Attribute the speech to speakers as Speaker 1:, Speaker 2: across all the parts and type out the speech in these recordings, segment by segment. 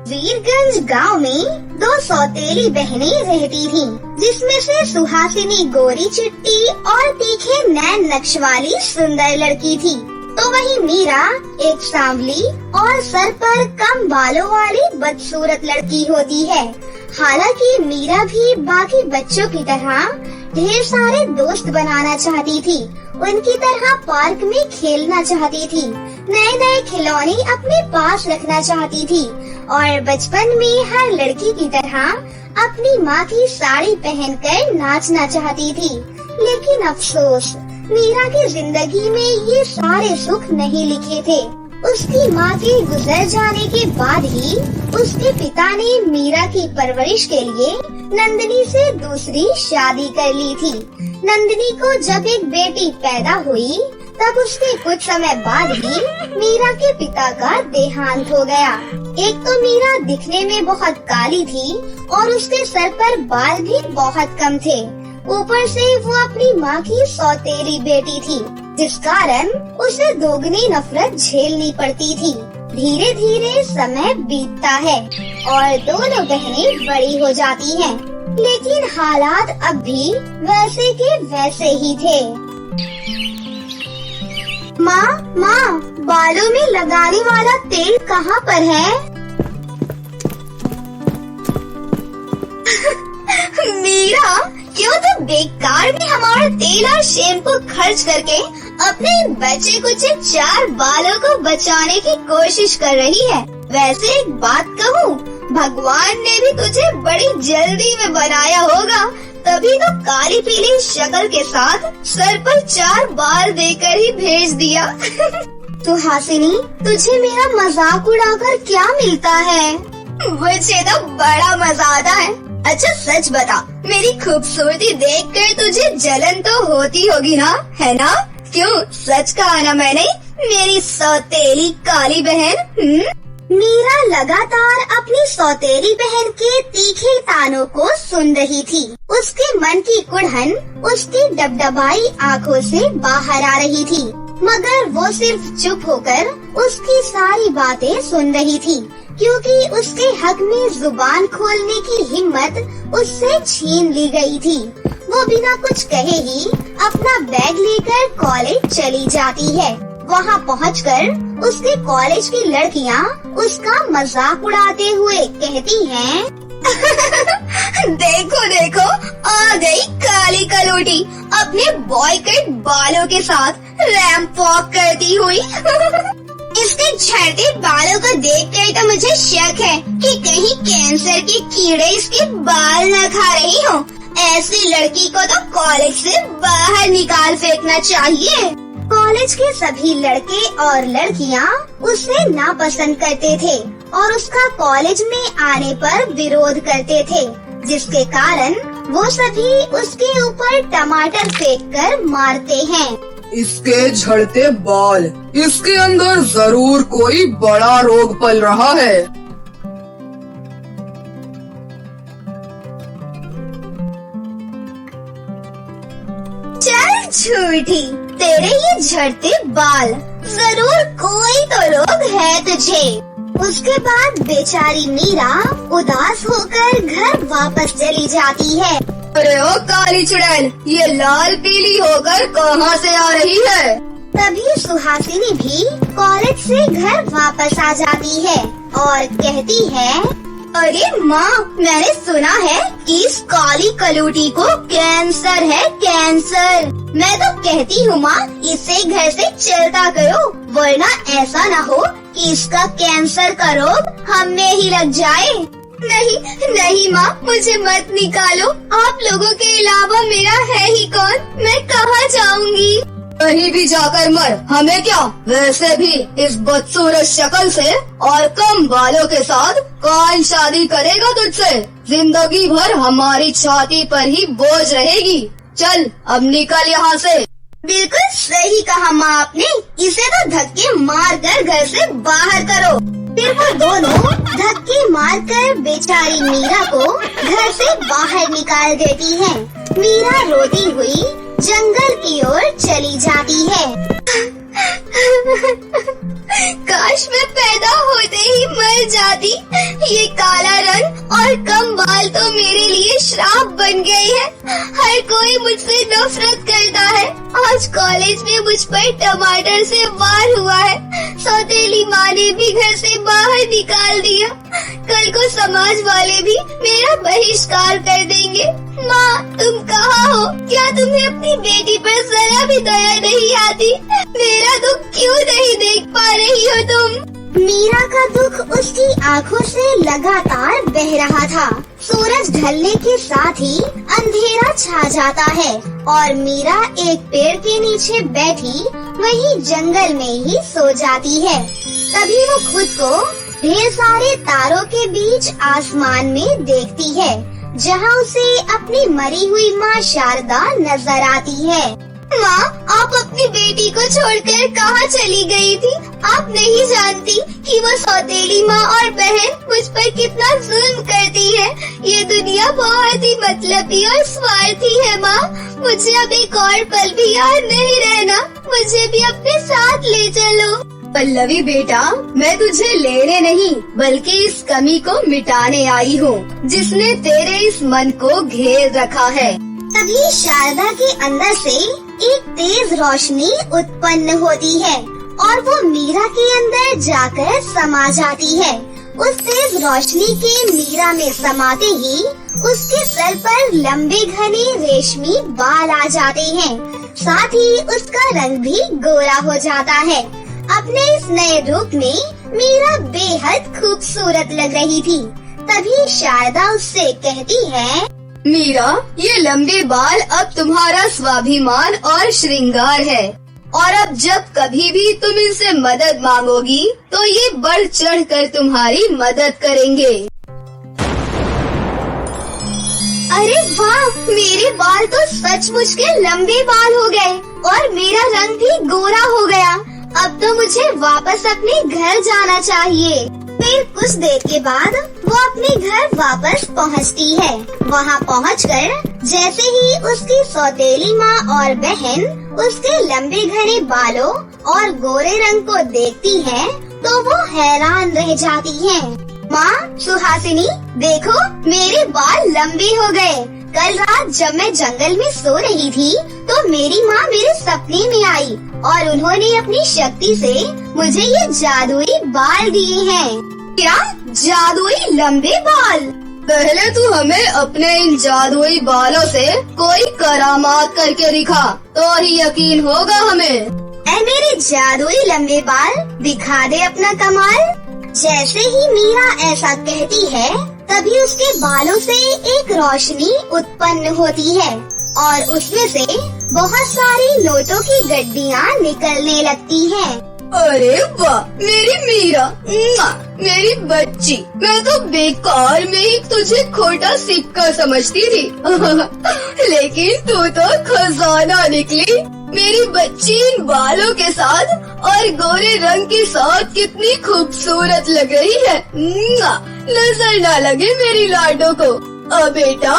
Speaker 1: वीरगंज गांव में 2 सौतेली बहनें रहती थीं, जिसमें से सुहासिनी गोरी चिट्टी और तीखे नैन नक्श वाली सुंदर लड़की थी, तो वहीं मीरा एक सांवली और सर पर कम बालों वाली बदसूरत लड़की होती है। हालांकि मीरा भी बाकी बच्चों की तरह ढेर सारे दोस्त बनाना चाहती थी, उनकी तरह पार्क में खेलना चाहती थी, नए नए खिलौने अपने पास रखना चाहती थी और बचपन में हर लड़की की तरह अपनी माँ की साड़ी पहनकर नाचना चाहती थी। लेकिन अफसोस, मीरा की जिंदगी में ये सारे सुख नहीं लिखे थे। उसकी माँ के गुजर जाने के बाद ही उसके पिता ने मीरा की परवरिश के लिए नंदिनी से दूसरी शादी कर ली थी। नंदिनी को जब एक बेटी पैदा हुई, तब उसके कुछ समय बाद ही मीरा के पिता का देहांत हो गया। एक तो मीरा दिखने में बहुत काली थी और उसके सर पर बाल भी बहुत कम थे। ऊपर से वो अपनी माँ की सौतेली बेटी थी, जिस कारण उसे दोगुनी नफरत झेलनी पड़ती थी। धीरे धीरे समय बीतता है और दोनों बहनें बड़ी हो जाती हैं, लेकिन हालात अब भी वैसे के वैसे ही थे। माँ, बालों में लगाने वाला तेल कहाँ पर है? मीरा, क्यों तुम बेकार में हमारा तेल और शैम्पू खर्च करके अपने बच्चे कुछ 4 बालों को बचाने की कोशिश कर रही है? वैसे एक बात कहूँ, भगवान ने भी तुझे बड़ी जल्दी में बनाया होगा, तभी तो काली पीली शक्ल के साथ सर पर 4 बाल देकर ही भेज दिया। तो हासिनी, तुझे मेरा मजाक उड़ाकर क्या मिलता है? मुझे तो बड़ा मजा आता है। अच्छा सच बता, मेरी खूबसूरती देखकर तुझे जलन तो होती होगी ना, है ना? क्यों, सच कहा ना मैंने, मेरी सौतेली काली बहन? मीरा लगातार अपनी सौतेली बहन के तीखे तानों को सुन रही थी। उसके मन की कुड़हन उसकी डबडबाई आँखों से बाहर आ रही थी, मगर वो सिर्फ चुप होकर उसकी सारी बातें सुन रही थी, क्योंकि उसके हक में जुबान खोलने की हिम्मत उससे छीन ली गई थी। वो बिना कुछ कहे ही अपना बैग लेकर कॉलेज चली जाती है। वहाँ पहुँचकर उसके कॉलेज की लड़कियाँ उसका मजाक उड़ाते हुए कहती हैं, देखो देखो, आ गई काली कलोटी अपने बॉय कट बालों के साथ रैंप वॉक करती हुई। इसके झड़ते बालों को देखकर तो मुझे शक है कि कहीं कैंसर के कीड़े इसके बाल न खा रही हो। ऐसी लड़की को तो कॉलेज से बाहर निकाल फेंकना चाहिए। कॉलेज के सभी लड़के और लड़कियां उसे नापसंद करते थे और उसका कॉलेज में आने पर विरोध करते थे, जिसके कारण वो सभी उसके ऊपर टमाटर फेंककर मारते हैं।
Speaker 2: इसके झड़ते बाल, इसके अंदर जरूर कोई बड़ा रोग पल रहा है।
Speaker 1: चल झूठी, तेरे ये झड़ते बाल, जरूर कोई तो रोग है तुझे। उसके बाद बेचारी मीरा उदास होकर घर वापस चली जाती है।
Speaker 2: अरे ओ काली चुड़ैल, ये लाल पीली होकर कहाँ से आ रही है?
Speaker 1: तभी सुहासिनी भी कॉलेज से घर वापस आ जाती है और कहती है, अरे माँ, मैंने सुना है कि इस काली कलूटी को कैंसर है, कैंसर। मैं तो कहती हूँ माँ, इसे घर से चलता करो, वरना ऐसा न हो कि इसका कैंसर का रोग हमें ही लग जाए। नहीं नहीं माँ, मुझे मत निकालो, आप लोगों के अलावा मेरा है ही कौन, मैं कहाँ जाऊँगी?
Speaker 2: कहीं भी जाकर मर, हमें क्या। वैसे भी इस बदसूरत शक्ल से और कम बालों के साथ कौन शादी करेगा तुझसे? जिंदगी भर हमारी छाती पर ही बोझ रहेगी। चल अब निकल यहाँ से।
Speaker 1: बिल्कुल सही कहा माँ आपने, इसे तो धक्के मार कर घर से बाहर करो। फिर वो दोनों धक्के मारकर बेचारी मीरा को घर से बाहर निकाल देती हैं। मीरा रोती हुई जंगल की ओर चली जाती है।
Speaker 2: काश मैं पैदा होते ही मर जाती। ये काला रंग और कम बाल तो मेरे लिए श्राप बन गए हैं। हर कोई मुझसे नफरत करता है। आज कॉलेज में मुझ पर टमाटर से वार हुआ है। सौतेली माँ ने भी घर से बाहर निकाल दिया। कल को समाज वाले भी मेरा बहिष्कार कर देंगे। माँ, तुम कहाँ हो? क्या तुम्हें अपनी बेटी पर जरा भी दया नहीं आती? मेरा दुख क्यों नहीं देख पा रही हो तुम?
Speaker 1: मीरा का दुख उसकी आंखों से लगातार बह रहा था। सूरज ढलने के साथ ही अंधेरा छा जाता है और मीरा एक पेड़ के नीचे बैठी वहीं जंगल में ही सो जाती है। तभी वो खुद को ढेर सारे तारों के बीच आसमान में देखती है, जहाँ उसे अपनी मरी हुई माँ शारदा नजर आती है। माँ, आप अपनी बेटी को छोड़कर कहाँ चली गई थी? आप नहीं जानती कि वो सौतेली माँ और बहन मुझ पर कितना जुल्म करती है। ये दुनिया बहुत ही मतलबी और स्वार्थी है माँ। मुझे अब एक और पल भी यहाँ नहीं रहना। मुझे भी अपने साथ ले चलो।
Speaker 2: पल्लवी बेटा, मैं तुझे लेने नहीं बल्कि इस कमी को मिटाने आई हूँ जिसने तेरे इस मन को घेर रखा है।
Speaker 1: तभी शारदा के अंदर से एक तेज रोशनी उत्पन्न होती है और वो मीरा के अंदर जाकर समा जाती है। उस तेज रोशनी के मीरा में समाते ही उसके सर पर लंबे घने रेशमी बाल आ जाते हैं। साथ ही उसका रंग भी गोरा हो जाता है। अपने इस नए रूप में मीरा बेहद खूबसूरत लग रही थी। तभी शारदा उससे कहती है,
Speaker 2: मीरा, ये लंबे बाल अब तुम्हारा स्वाभिमान और श्रृंगार है और अब जब कभी भी तुम इनसे मदद मांगोगी तो ये बढ़ चढ़ कर तुम्हारी मदद करेंगे।
Speaker 1: अरे वाह, मेरे बाल तो सचमुच के लंबे बाल हो गए और मेरा रंग भी गोरा हो गया। अब तो मुझे वापस अपने घर जाना चाहिए। फिर कुछ देर के बाद वो अपने घर वापस पहुंचती है। वहां पहुंचकर जैसे ही उसकी सौतेली माँ और बहन उसके लंबे घने बालों और गोरे रंग को देखती हैं, तो वो हैरान रह जाती हैं। माँ सुहासिनी, देखो मेरे बाल लंबे हो गए। कल रात जब मैं जंगल में सो रही थी तो मेरी माँ मेरे सपने में आई और उन्होंने अपनी शक्ति से मुझे ये जादुई बाल दिए हैं।
Speaker 2: क्या जादुई लंबे बाल? पहले तू हमें अपने इन जादुई बालों से कोई करामात करके दिखा तो ही यकीन होगा हमें।
Speaker 1: ऐ मेरे जादुई लंबे बाल, दिखा दे अपना कमाल। जैसे ही मीरा ऐसा कहती है तभी उसके बालों से एक रोशनी उत्पन्न होती है और उसमें से बहुत सारी नोटों की गड्डियाँ निकलने लगती हैं।
Speaker 2: अरे वाह, मेरी मीरा, मेरी बच्ची, मैं तो बेकार में ही तुझे खोटा सिक्का समझती थी लेकिन तू तो खजाना निकली। मेरी बच्ची इन बालों के साथ और गोरे रंग के साथ कितनी खूबसूरत लग रही है। नजर ना लगे मेरी लाडो को। अब बेटा,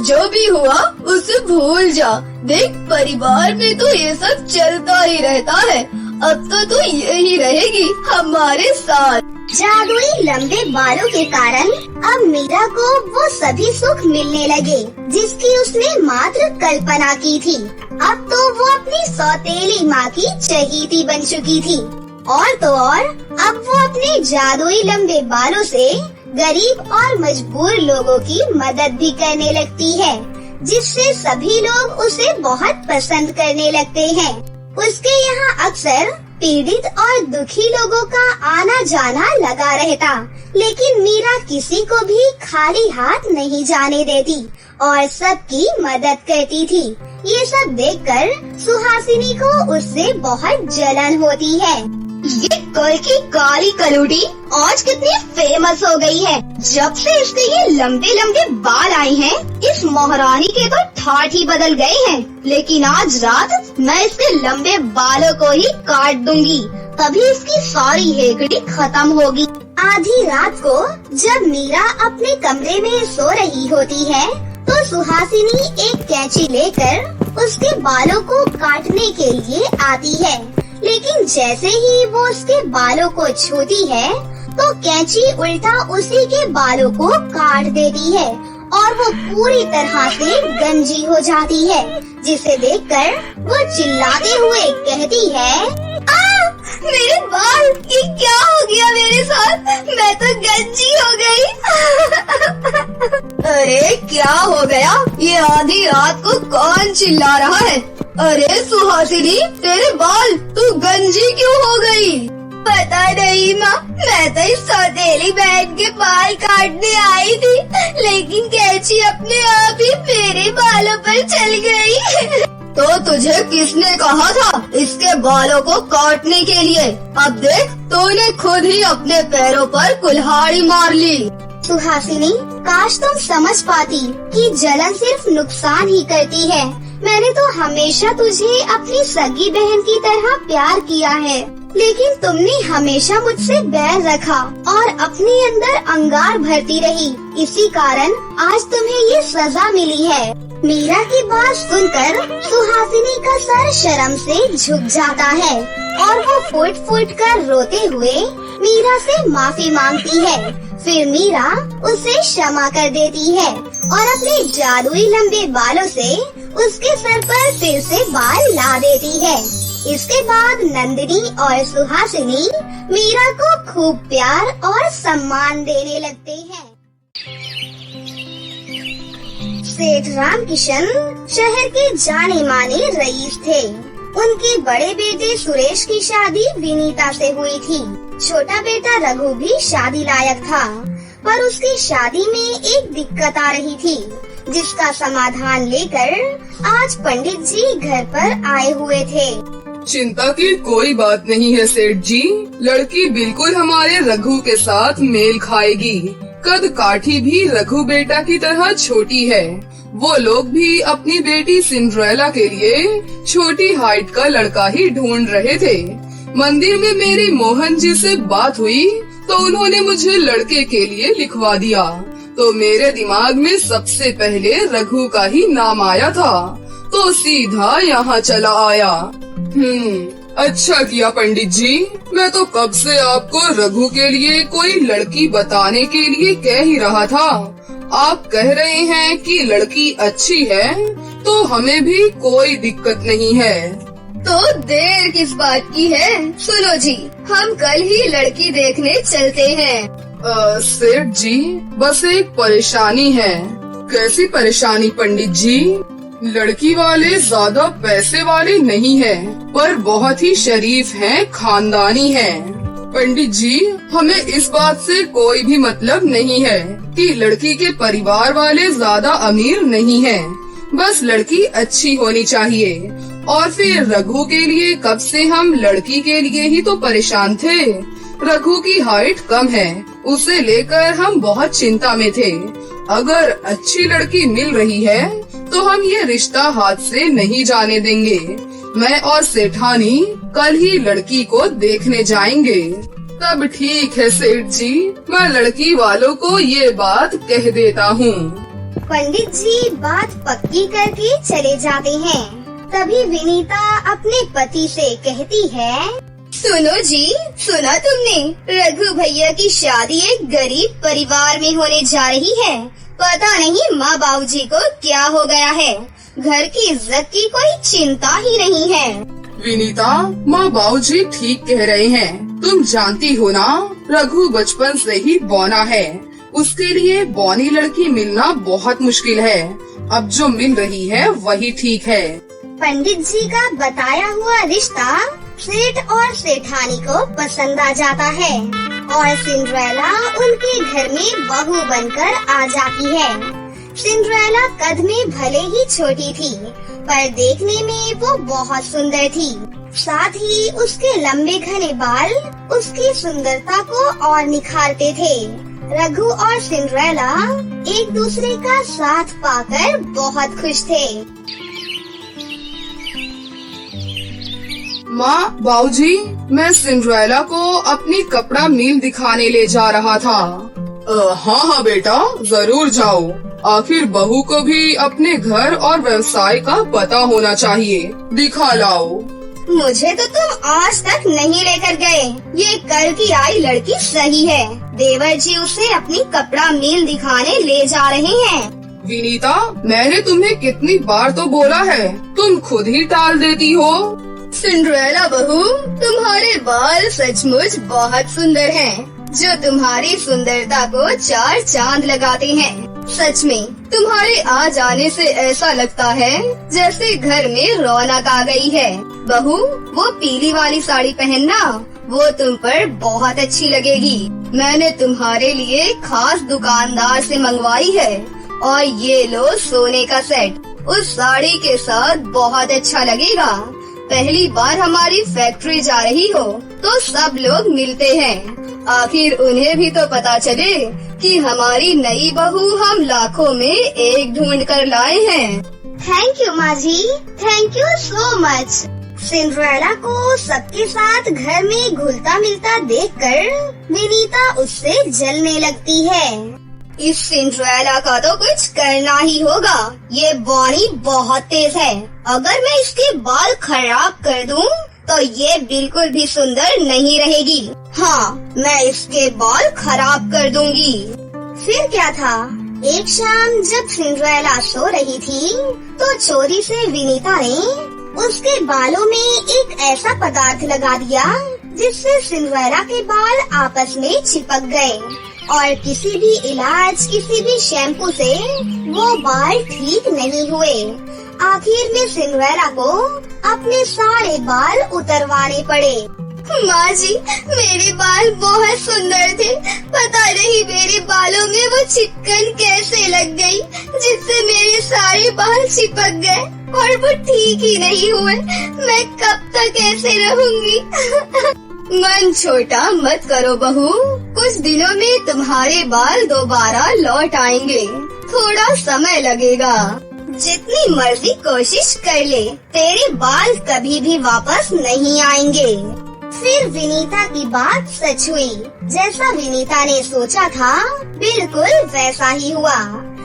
Speaker 2: जो भी हुआ उसे भूल जा। देख, परिवार में तो ये सब चलता ही रहता है। अब तो तू यही रहेगी हमारे साथ।
Speaker 1: जादुई लंबे बालों के कारण अब मीरा को वो सभी सुख मिलने लगे जिसकी उसने मात्र कल्पना की थी। अब तो वो अपनी सौतेली माँ की चहेती बन चुकी थी और तो और अब वो अपने जादुई लंबे बालों से गरीब और मजबूर लोगों की मदद भी करने लगती है, जिससे सभी लोग उसे बहुत पसंद करने लगते हैं। उसके यहाँ अक्सर पीड़ित और दुखी लोगों का आना जाना लगा रहता, लेकिन मीरा किसी को भी खाली हाथ नहीं जाने देती और सबकी मदद करती थी। ये सब देखकर सुहासिनी को उससे बहुत जलन होती है।
Speaker 2: ये कल की काली कलूटी आज कितनी फेमस हो गई है। जब से इसके ये लंबे लंबे बाल आए हैं, इस महारानी के तो ठाठ ही बदल गए हैं। लेकिन आज रात मैं इसके लंबे बालों को ही काट दूंगी, तभी इसकी सारी हेकड़ी खत्म होगी।
Speaker 1: आधी रात को जब मीरा अपने कमरे में सो रही होती है तो सुहासिनी एक कैंची लेकर उसके बालों को काटने के लिए आती है, लेकिन जैसे ही वो उसके बालों को छूती है तो कैंची उल्टा उसी के बालों को काट देती है और वो पूरी तरह से गंजी हो जाती है, जिसे देखकर वो चिल्लाते हुए कहती है,
Speaker 2: मेरे बाल, ये क्या हो गया मेरे साथ? मैं तो गंजी हो गई। अरे क्या हो गया? ये आधी रात को कौन चिल्ला रहा है? अरे सुहासिनी, तेरे बाल, तू गंजी क्यों हो गई? पता नहीं माँ, मैं तो इस सौतेली बहन के बाल काटने आई थी, लेकिन कैंची अपने आप ही मेरे बालों पर चल गई। तो तुझे किसने कहा था इसके बालों को काटने के लिए? अब देख, तूने खुद ही अपने पैरों पर कुल्हाड़ी मार ली।
Speaker 1: सुहासिनी, काश तुम समझ पाती कि जलन सिर्फ नुकसान ही करती है। मैंने तो हमेशा तुझे अपनी सगी बहन की तरह प्यार किया है, लेकिन तुमने हमेशा मुझसे बैर रखा और अपने अंदर अंगार भरती रही। इसी कारण आज तुम्हें ये सजा मिली है। मीरा की बात सुनकर सुहासिनी का सर शर्म से झुक जाता है और वो फूट फूट कर रोते हुए मीरा से माफी मांगती है। फिर मीरा उसे क्षमा कर देती है और अपने जादुई लंबे बालों से उसके सर पर फिर से बाल ला देती है। इसके बाद नंदिनी और सुहासिनी मीरा को खूब प्यार और सम्मान देने लगते हैं। सेठ रामकिशन शहर के जाने माने रईस थे। उनके बड़े बेटे सुरेश की शादी विनीता से हुई थी। छोटा बेटा रघु भी शादी लायक था, पर उसकी शादी में एक दिक्कत आ रही थी, जिसका समाधान लेकर आज पंडित जी घर पर आए हुए थे।
Speaker 3: चिंता की कोई बात नहीं है सेठ जी, लड़की बिल्कुल हमारे रघु के साथ मेल खाएगी। कद काठी भी रघु बेटा की तरह छोटी है। वो लोग भी अपनी बेटी सिंड्रेला के लिए छोटी हाइट का लड़का ही ढूंढ रहे थे। मंदिर में मेरी मोहन जी से बात हुई तो उन्होंने मुझे लड़के के लिए लिखवा दिया, तो मेरे दिमाग में सबसे पहले रघु का ही नाम आया था, तो सीधा यहाँ चला आया। अच्छा किया पंडित जी, मैं तो कब से आपको रघु के लिए कोई लड़की बताने के लिए कह ही रहा था। आप कह रहे हैं कि लड़की अच्छी है, तो हमें भी कोई दिक्कत नहीं है।
Speaker 2: तो देर किस बात की है? सुनो जी, हम कल ही लड़की देखने चलते हैं।
Speaker 3: सेठ जी, बस एक परेशानी है। कैसी परेशानी पंडित जी? लड़की वाले ज्यादा पैसे वाले नहीं हैं, पर बहुत ही शरीफ हैं, खानदानी हैं। पंडित जी, हमें इस बात से कोई भी मतलब नहीं है कि लड़की के परिवार वाले ज्यादा अमीर नहीं हैं, बस लड़की अच्छी होनी चाहिए। और फिर रघु के लिए कब से हम लड़की के लिए ही तो परेशान थे। रघु की हाइट कम है, उसे लेकर हम बहुत चिंता में थे। अगर अच्छी लड़की मिल रही है तो हम ये रिश्ता हाथ से नहीं जाने देंगे। मैं और सेठानी कल ही लड़की को देखने जाएंगे। तब ठीक है सेठ जी, मैं लड़की वालों को ये बात कह देता हूँ।
Speaker 1: पंडित जी बात पक्की करके चले जाते हैं। तभी विनीता अपने पति से कहती है,
Speaker 2: सुनो जी, सुना तुमने? रघु भैया की शादी एक गरीब परिवार में होने जा रही है। पता नहीं माँ बाबूजी को क्या हो गया है। घर की इज्जत की कोई चिंता ही नहीं है।
Speaker 3: विनीता, माँ बाबूजी ठीक कह रहे हैं। तुम जानती हो ना, रघु बचपन से ही बौना है। उसके लिए बौनी लड़की मिलना बहुत मुश्किल है। अब जो मिल रही है वही ठीक है।
Speaker 1: पंडित जी का बताया हुआ रिश्ता सेठ और सेठानी को पसंद आ जाता है और सिंड्रेला उनके घर में बहू बनकर आ जाती है। सिंड्रेला कद में भले ही छोटी थी, पर देखने में वो बहुत सुंदर थी। साथ ही उसके लंबे घने बाल उसकी सुंदरता को और निखारते थे। रघु और सिंड्रेला एक दूसरे का साथ पाकर बहुत खुश थे।
Speaker 3: माँ, बाबूजी, मैं सिंड्रेला को अपनी कपड़ा मिल दिखाने ले जा रहा था। हाँ हाँ बेटा, जरूर जाओ। आखिर बहू को भी अपने घर और व्यवसाय का पता होना चाहिए। दिखा लाओ।
Speaker 1: मुझे तो तुम आज तक नहीं लेकर गए। ये कल की आई लड़की सही है। देवर जी उसे अपनी कपड़ा मिल दिखाने ले जा रहे हैं।
Speaker 3: विनीता, मैंने तुम्हें कितनी बार तो बोला है, तुम खुद ही टाल देती हो।
Speaker 2: सिंड्रेला बहू, तुम्हारे बाल सचमुच बहुत सुंदर हैं, जो तुम्हारी सुंदरता को 4 चांद लगाते हैं। सच में तुम्हारे आ जाने से ऐसा लगता है जैसे घर में रौनक आ गई है। बहू, वो पीली वाली साड़ी पहनना, वो तुम पर बहुत अच्छी लगेगी। मैंने तुम्हारे लिए खास दुकानदार से मंगवाई है। और ये लो सोने का सेट, उस साड़ी के साथ बहुत अच्छा लगेगा। पहली बार हमारी फैक्ट्री जा रही हो तो सब लोग मिलते हैं। आखिर उन्हें भी तो पता चले कि हमारी नई बहू हम लाखों में एक ढूंढ कर लाए हैं।
Speaker 1: थैंक यू माँ जी, thank you so much. Cinderella को सबके साथ घर में घुलता मिलता देखकर विनीता उससे जलने लगती है।
Speaker 2: इस सिंड्रेला का तो कुछ करना ही होगा। ये बॉनी बहुत तेज है। अगर मैं इसके बाल खराब कर दूं, तो ये बिल्कुल भी सुंदर नहीं रहेगी। हाँ, मैं इसके बाल खराब कर दूंगी।
Speaker 1: फिर क्या था, एक शाम जब सिंड्रेला सो रही थी तो चोरी से विनीता ने उसके बालों में एक ऐसा पदार्थ लगा दिया जिससे सिंड्रेला के बाल आपस में चिपक गए और किसी भी इलाज, किसी भी शैम्पू से वो बाल ठीक नहीं हुए। आखिर में सिंड्रेला को अपने सारे बाल उतरवाने पड़े।
Speaker 2: माँ जी, मेरे बाल बहुत सुंदर थे। पता नहीं मेरे बालों में वो चिपकन कैसे लग गई, जिससे मेरे सारे बाल चिपक गए और वो ठीक ही नहीं हुए। मैं कब तक ऐसे रहूंगी? मन छोटा मत करो बहू, कुछ दिनों में तुम्हारे बाल दोबारा लौट आएंगे। थोड़ा समय लगेगा। जितनी मर्जी कोशिश कर ले, तेरे बाल कभी भी वापस नहीं आएंगे।
Speaker 1: फिर विनीता की बात सच हुई। जैसा विनीता ने सोचा था बिल्कुल वैसा ही हुआ।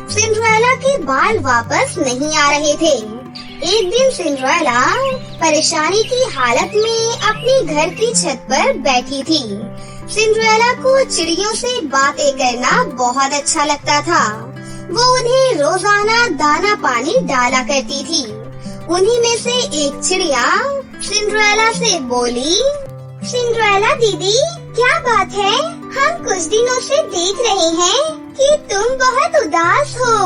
Speaker 1: सिंड्रेला के बाल वापस नहीं आ रहे थे। एक दिन सिंड्रेला परेशानी की हालत में अपने घर की छत पर बैठी थी। सिंड्रेला को चिड़ियों से बातें करना बहुत अच्छा लगता था। वो उन्हें रोजाना दाना पानी डाला करती थी। उन्हीं में से एक चिड़िया सिंड्रेला से बोली, सिंड्रेला दीदी, क्या बात है? हम कुछ दिनों से देख रहे हैं कि तुम बहुत उदास हो।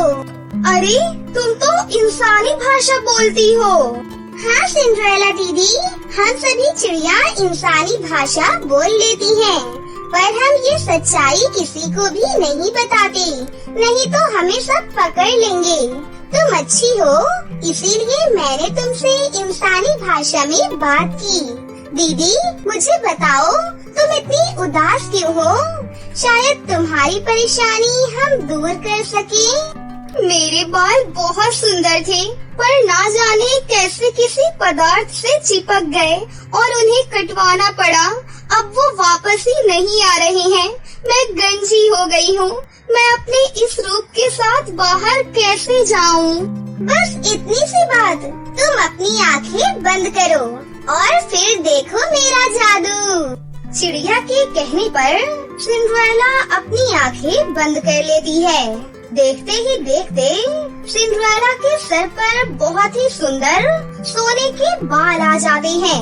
Speaker 2: अरे, तुम तो इंसानी भाषा बोलती हो।
Speaker 1: हाँ सिंड्रेला दीदी, हम सभी चिड़िया इंसानी भाषा बोल लेती हैं, पर हम ये सच्चाई किसी को भी नहीं बताते, नहीं तो हमें सब पकड़ लेंगे। तुम अच्छी हो, इसीलिए मैंने तुमसे इंसानी भाषा में बात की। दीदी, मुझे बताओ, तुम इतनी उदास क्यों हो? शायद तुम्हारी परेशानी हम दूर कर सकें।
Speaker 2: मेरे बाल बहुत सुंदर थे, पर ना जाने कैसे किसी पदार्थ से चिपक गए और उन्हें कटवाना पड़ा। अब वो वापस ही नहीं आ रहे हैं। मैं गंजी हो गई हूँ। मैं अपने इस रूप के साथ बाहर कैसे जाऊँ?
Speaker 1: बस इतनी सी बात। तुम अपनी आंखें बंद करो और फिर देखो मेरा जादू। चिड़िया के कहने पर सिंड्रेला अपनी आंखें बंद कर लेती है। देखते ही देखते सिंड्रेला के सर पर बहुत ही सुंदर सोने के बाल आ जाते हैं।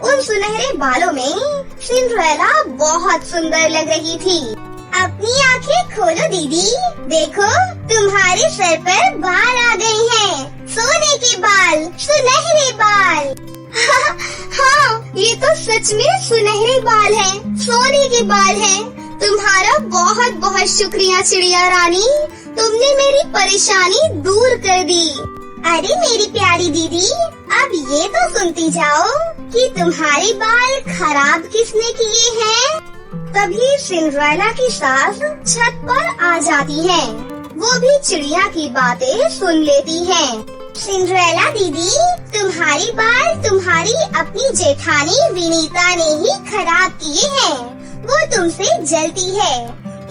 Speaker 1: उन सुनहरे बालों में सिंड्रेला बहुत सुंदर लग रही थी। अपनी आंखें खोलो दीदी, देखो तुम्हारे सर पर बाल आ गए हैं। सोने के बाल, सुनहरे बाल।
Speaker 2: हाँ, ये तो सच में सुनहरे बाल हैं, सोने के बाल हैं। तुम्हारा बहुत बहुत शुक्रिया चिड़िया रानी, तुमने मेरी परेशानी दूर कर दी।
Speaker 1: अरे मेरी प्यारी दीदी, अब ये तो सुनती जाओ कि तुम्हारे बाल खराब किसने किए हैं। तभी सिंड्रेला की सास छत पर आ जाती है। वो भी चिड़िया की बातें सुन लेती है। सिंड्रेला दीदी, तुम्हारी बाल तुम्हारी अपनी जेठानी विनीता ने ही खराब किए हैं। वो तुमसे जलती है,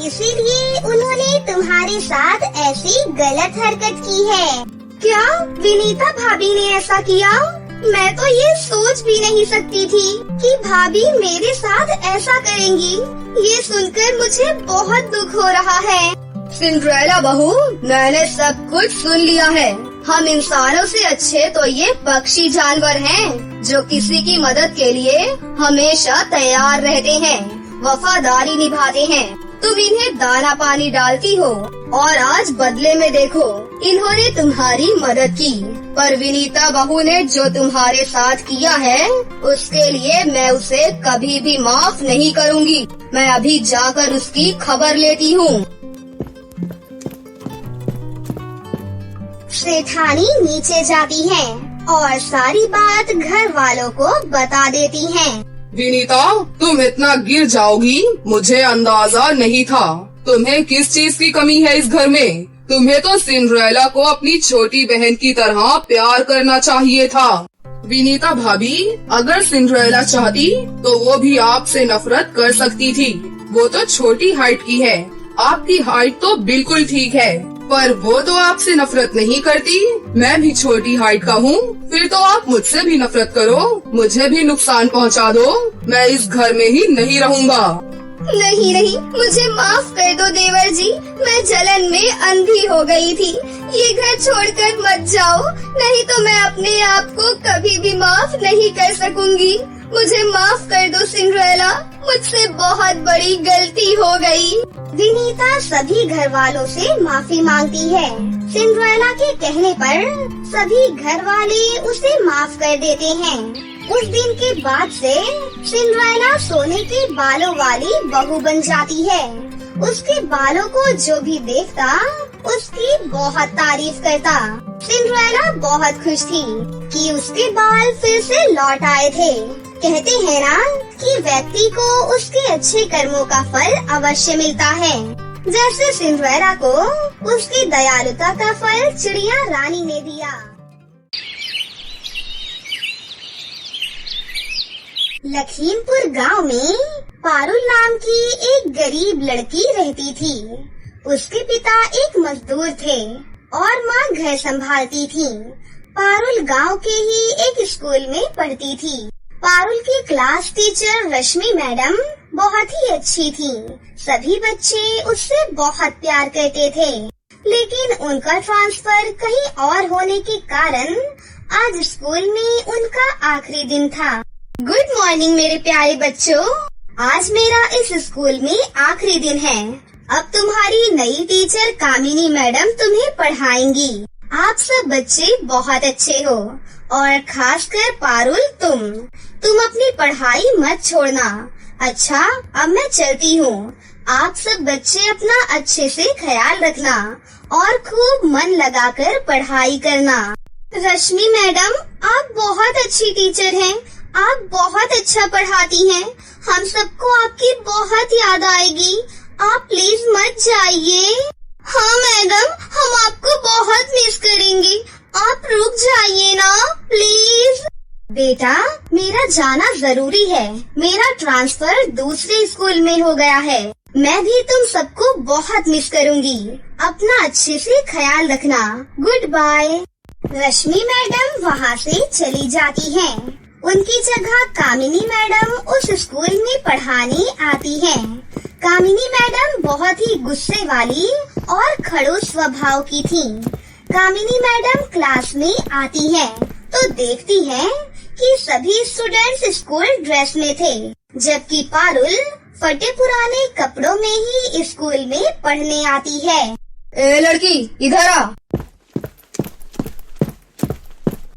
Speaker 1: इसीलिए उन्होंने तुम्हारे साथ ऐसी गलत हरकत की है।
Speaker 2: क्या विनीता भाभी ने ऐसा किया?
Speaker 1: मैं तो ये सोच भी नहीं सकती थी कि भाभी मेरे साथ ऐसा करेंगी। ये सुनकर मुझे बहुत दुख हो रहा है।
Speaker 2: सिंड्रेला बहू, मैंने सब कुछ सुन लिया है। हम इंसानों से अच्छे तो ये पक्षी जानवर हैं, जो किसी की मदद के लिए हमेशा तैयार रहते हैं, वफादारी निभाते हैं। तुम इन्हें दाना पानी डालती हो और आज बदले में देखो, इन्होंने तुम्हारी मदद की। पर विनीता बहू ने जो तुम्हारे साथ किया है, उसके लिए मैं उसे कभी भी माफ नहीं करूँगी। मैं अभी जाकर उसकी खबर लेती हूँ।
Speaker 1: सेठानी नीचे जाती हैं और सारी बात घर वालों को बता देती हैं।
Speaker 3: विनीता, तुम इतना गिर जाओगी मुझे अंदाजा नहीं था। तुम्हें किस चीज की कमी है इस घर में? तुम्हें तो सिंड्रेला को अपनी छोटी बहन की तरह प्यार करना चाहिए था। विनीता भाभी, अगर सिंड्रेला चाहती तो वो भी आपसे नफरत कर सकती थी। वो तो छोटी हाइट की है, आपकी हाइट तो बिल्कुल ठीक है, पर वो तो आपसे नफरत नहीं करती। मैं भी छोटी हाइट का हूँ, फिर तो आप मुझसे भी नफरत करो, मुझे भी नुकसान पहुँचा दो। मैं इस घर में ही नहीं रहूँगा।
Speaker 1: नहीं नहीं, मुझे माफ कर दो देवर जी, मैं जलन में अंधी हो गई थी। ये घर छोड़कर मत जाओ, नहीं तो मैं अपने आप को कभी भी माफ नहीं कर सकूंगी। मुझे माफ कर दो सिंड्रेला, मुझसे बहुत बड़ी गलती हो गई। विनीता सभी घर वालों से माफी मांगती है। सिंड्रेला के कहने पर सभी घर वाले उसे माफ कर देते हैं। उस दिन के बाद से सिंड्रेला सोने के बालों वाली बहू बन जाती है। उसके बालों को जो भी देखता उसकी बहुत तारीफ करता। सिंड्रेला बहुत खुश थी कि उसके बाल फिर से लौट आए थे। कहते हैं ना कि व्यक्ति को उसके अच्छे कर्मों का फल अवश्य मिलता है। जैसे सिंड्रेला को उसकी दयालुता का फल चिड़िया रानी ने दिया। लखीमपुर गांव में पारुल नाम की एक गरीब लड़की रहती थी। उसके पिता एक मजदूर थे और माँ घर संभालती थी। पारुल गांव के ही एक स्कूल में पढ़ती थी। पारुल की क्लास टीचर रश्मि मैडम बहुत ही अच्छी थी। सभी बच्चे उससे बहुत प्यार करते थे, लेकिन उनका ट्रांसफर कहीं और होने के कारण आज स्कूल में उनका आखिरी दिन था। गुड मॉर्निंग मेरे प्यारे बच्चों, आज मेरा इस स्कूल में आखिरी दिन है। अब तुम्हारी नई टीचर कामिनी मैडम तुम्हें पढ़ाएंगी। आप सब बच्चे बहुत अच्छे हो और खासकर पारुल तुम अपनी पढ़ाई मत छोड़ना। अच्छा, अब मैं चलती हूँ। आप सब बच्चे अपना अच्छे से ख्याल रखना और खूब मन लगाकर पढ़ाई करना। रश्मि मैडम, आप बहुत अच्छी टीचर हैं। आप बहुत अच्छा पढ़ाती हैं। हम सबको आपकी बहुत याद आएगी। आप प्लीज मत जाइए। हाँ मैडम, हम आपको बहुत मिस करेंगे। आप रुक जाइए ना प्लीज। बेटा, मेरा जाना जरूरी है। मेरा ट्रांसफर दूसरे स्कूल में हो गया है। मैं भी तुम सबको बहुत मिस करूंगी। अपना अच्छे से ख्याल रखना। Good bye. रश्मि मैडम वहाँ से चली जाती हैं। उनकी जगह कामिनी मैडम उस स्कूल में पढ़ाने आती हैं। कामिनी मैडम बहुत ही गुस्से वाली और खड़ूस स्वभाव की थी। कामिनी मैडम क्लास में आती हैं तो देखती हैं कि सभी स्टूडेंट्स स्कूल ड्रेस में थे, जबकि पारुल फटे पुराने कपड़ों में ही स्कूल में पढ़ने आती है।
Speaker 2: ए लड़की, इधर आ।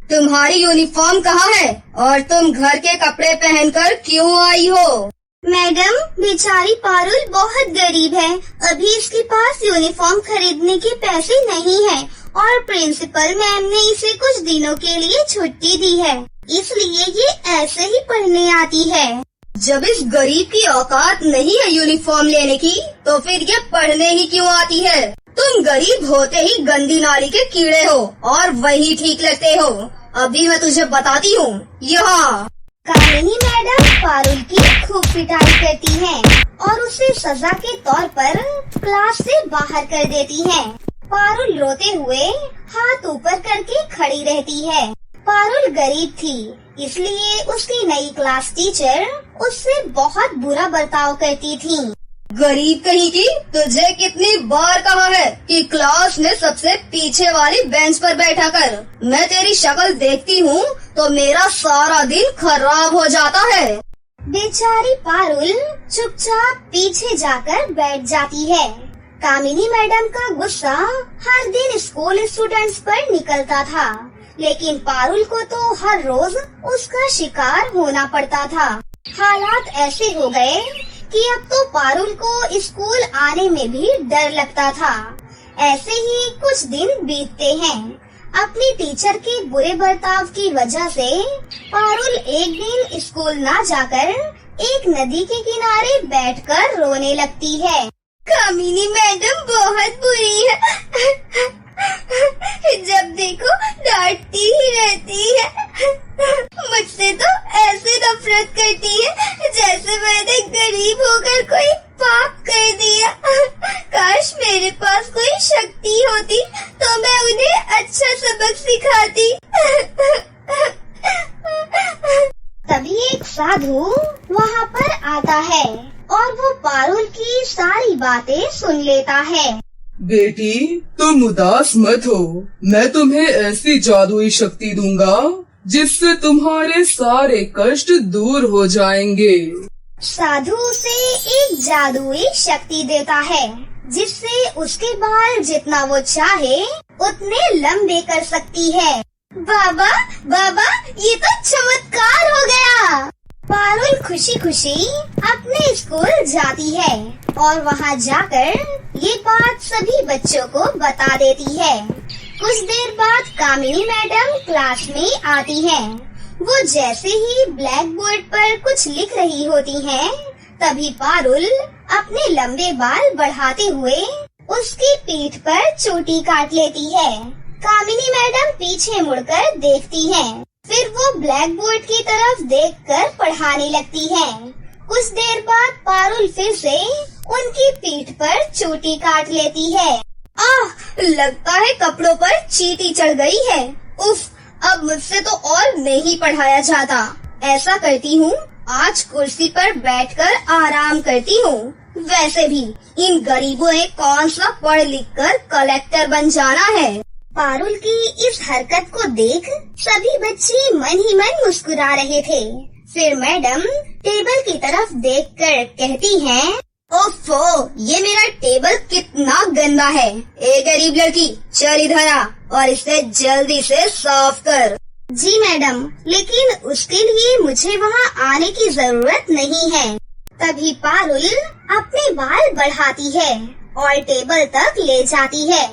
Speaker 2: तुम्हारी यूनिफॉर्म कहाँ है और तुम घर के कपड़े पहनकर क्यों आई हो?
Speaker 1: मैडम, बेचारी पारुल बहुत गरीब है। अभी इसके पास यूनिफॉर्म खरीदने के पैसे नहीं है और प्रिंसिपल मैम ने इसे कुछ दिनों के लिए छुट्टी दी है, इसलिए ये ऐसे ही पढ़ने आती है।
Speaker 2: जब इस गरीब की औकात नहीं है यूनिफॉर्म लेने की, तो फिर ये पढ़ने ही क्यों आती है? तुम गरीब होते ही गंदी नाली के कीड़े हो और वही ठीक लगते हो। अभी मैं तुझे बताती हूँ। यहाँ
Speaker 1: कामिनी मैडम पारुल की खूब पिटाई करती हैं और उसे सजा के तौर पर क्लास से बाहर कर देती हैं। पारुल रोते हुए हाथ ऊपर करके खड़ी रहती है। पारुल गरीब थी, इसलिए उसकी नई क्लास टीचर उससे बहुत बुरा बर्ताव करती थी।
Speaker 2: गरीब कहीं की, तुझे कितनी बार कहा है कि क्लास में सबसे पीछे वाली बेंच पर बैठा कर। मैं तेरी शक्ल देखती हूँ तो मेरा सारा दिन खराब हो जाता है।
Speaker 1: बेचारी पारुल चुपचाप पीछे जाकर बैठ जाती है। कामिनी मैडम का गुस्सा हर दिन स्कूल स्टूडेंट्स पर निकलता था, लेकिन पारुल को तो हर रोज उसका शिकार होना पड़ता था। हालात ऐसे हो गए कि अब तो पारुल को स्कूल आने में भी डर लगता था। ऐसे ही कुछ दिन बीतते हैं। अपनी टीचर के बुरे बर्ताव की वजह से पारुल एक दिन स्कूल ना जाकर एक नदी के किनारे बैठकर रोने लगती है।
Speaker 2: कामिनी मैडम बहुत बुरी है, जब देखो डांटती ही रहती है। मुझसे तो ऐसे नफरत करती है जैसे मैंने गरीब होकर कोई पाप कर दिया। काश मेरे पास कोई शक्ति होती तो मैं उन्हें अच्छा सबक सिखाती।
Speaker 1: तभी एक साधु वहाँ पर आता है और वो पारुल की सारी बातें सुन लेता है।
Speaker 3: बेटी, तुम उदास मत हो। मैं तुम्हें ऐसी जादुई शक्ति दूंगा जिससे तुम्हारे सारे कष्ट दूर हो जाएंगे।
Speaker 1: साधु उसे एक जादुई शक्ति देता है, जिससे उसके बाल जितना वो चाहे उतने लंबे कर सकती है। बाबा, बाबा, ये तो चमत्कार हो गया। पारुल खुशी खुशी अपने स्कूल जाती है और वहाँ जाकर ये बात सभी बच्चों को बता देती है। कुछ देर बाद कामिनी मैडम क्लास में आती हैं। वो जैसे ही ब्लैक बोर्ड पर कुछ लिख रही होती हैं, तभी पारुल अपने लंबे बाल बढ़ाते हुए उसकी पीठ पर चोटी काट लेती है। कामिनी मैडम पीछे मुड़कर देखती हैं। फिर वो ब्लैक बोर्ड की तरफ देखकर पढ़ाने लगती हैं। कुछ देर बाद पारुल फिर से उनकी पीठ पर चोटी काट लेती है।
Speaker 2: लगता है कपड़ों पर चींटी चढ़ गई है। उफ, अब मुझसे तो और नहीं पढ़ाया जाता। ऐसा करती हूँ, आज कुर्सी पर बैठकर आराम करती हूँ। वैसे भी इन गरीबों ने कौन सा पढ़ लिख कर कलेक्टर बन जाना है।
Speaker 1: पारुल की इस हरकत को देख सभी बच्चे मन ही मन मुस्कुरा रहे थे। फिर मैडम टेबल की तरफ देखकर कहती हैं, ओफो, ये मेरा टेबल कितना गंदा है। ए गरीब लड़की, चल इधर आ और इसे जल्दी से साफ कर। जी मैडम, लेकिन उसके लिए मुझे वहाँ आने की जरूरत नहीं है। तभी पारुल अपने बाल बढ़ाती है और टेबल तक ले जाती है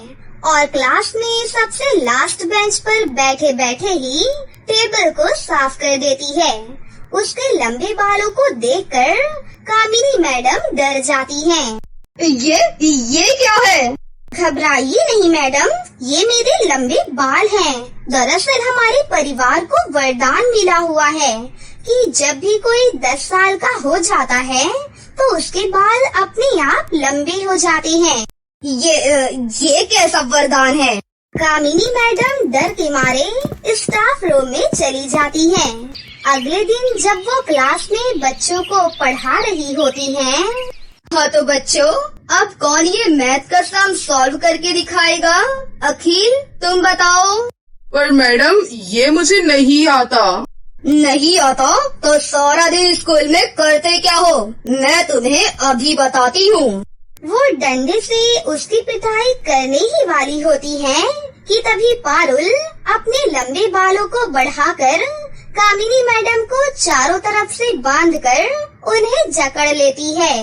Speaker 1: और क्लास में सबसे लास्ट बेंच पर बैठे बैठे ही टेबल को साफ कर देती है। उसके लंबे बालों को देखकर कामिनी मैडम डर जाती हैं।
Speaker 2: ये क्या है?
Speaker 1: घबराइए नहीं मैडम, ये मेरे लंबे बाल हैं। दरअसल हमारे परिवार को वरदान मिला हुआ है कि जब भी कोई 10 साल का हो जाता है तो उसके बाल अपने आप लंबे हो जाते हैं।
Speaker 2: ये कैसा वरदान है?
Speaker 1: कामिनी मैडम डर के मारे स्टाफ रूम में चली जाती हैं। अगले दिन जब वो क्लास में बच्चों को पढ़ा रही होती हैं,
Speaker 2: हाँ तो बच्चों, अब कौन ये मैथ का सम सॉल्व करके दिखाएगा? अखिल, तुम बताओ।
Speaker 3: पर मैडम, ये मुझे नहीं आता।
Speaker 2: नहीं आता तो सारा दिन स्कूल में करते क्या हो? मैं तुम्हें अभी बताती हूँ।
Speaker 1: वो डंडे से उसकी पिटाई करने ही वाली होती है कि तभी पारुल अपने लंबे बालों को बढ़ाकर कामिनी मैडम को चारों तरफ से बांधकर उन्हें जकड़ लेती है।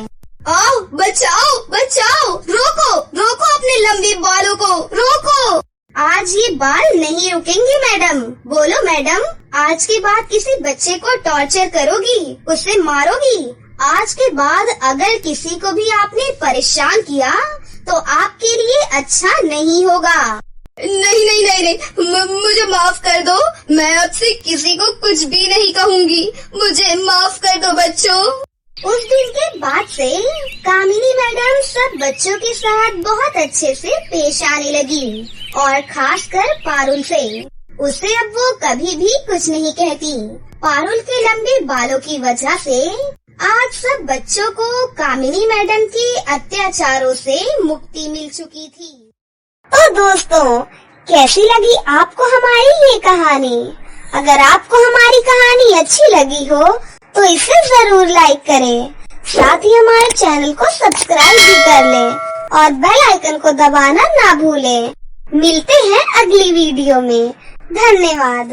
Speaker 2: आओ, बचाओ, बचाओ, रोको, रोको अपने लंबे बालों को, रोको।
Speaker 1: आज ये बाल नहीं रुकेंगे मैडम। बोलो मैडम, आज के बाद किसी बच्चे को टॉर्चर करोगी, उसे मारोगी? आज के बाद अगर किसी को भी आपने परेशान किया तो आपके लिए अच्छा नहीं होगा।
Speaker 2: नहीं नहीं नहीं नहीं, मुझे माफ कर दो। मैं अब से किसी को कुछ भी नहीं कहूँगी। मुझे माफ कर दो बच्चों।
Speaker 1: उस दिन के बाद से कामिनी मैडम सब बच्चों के साथ बहुत अच्छे से पेश आने लगी और खासकर पारुल से। उसे अब वो कभी भी कुछ नहीं कहती। पारुल के लंबे बालों की वजह से आज सब बच्चों को कामिनी मैडम के अत्याचारों से मुक्ति मिल चुकी थी।
Speaker 4: तो दोस्तों, कैसी लगी आपको हमारी ये कहानी? अगर आपको हमारी कहानी अच्छी लगी हो तो इसे जरूर लाइक करें, साथ ही हमारे चैनल को सब्सक्राइब भी कर लें और बेल आइकन को दबाना ना भूलें। मिलते हैं अगली वीडियो में। धन्यवाद।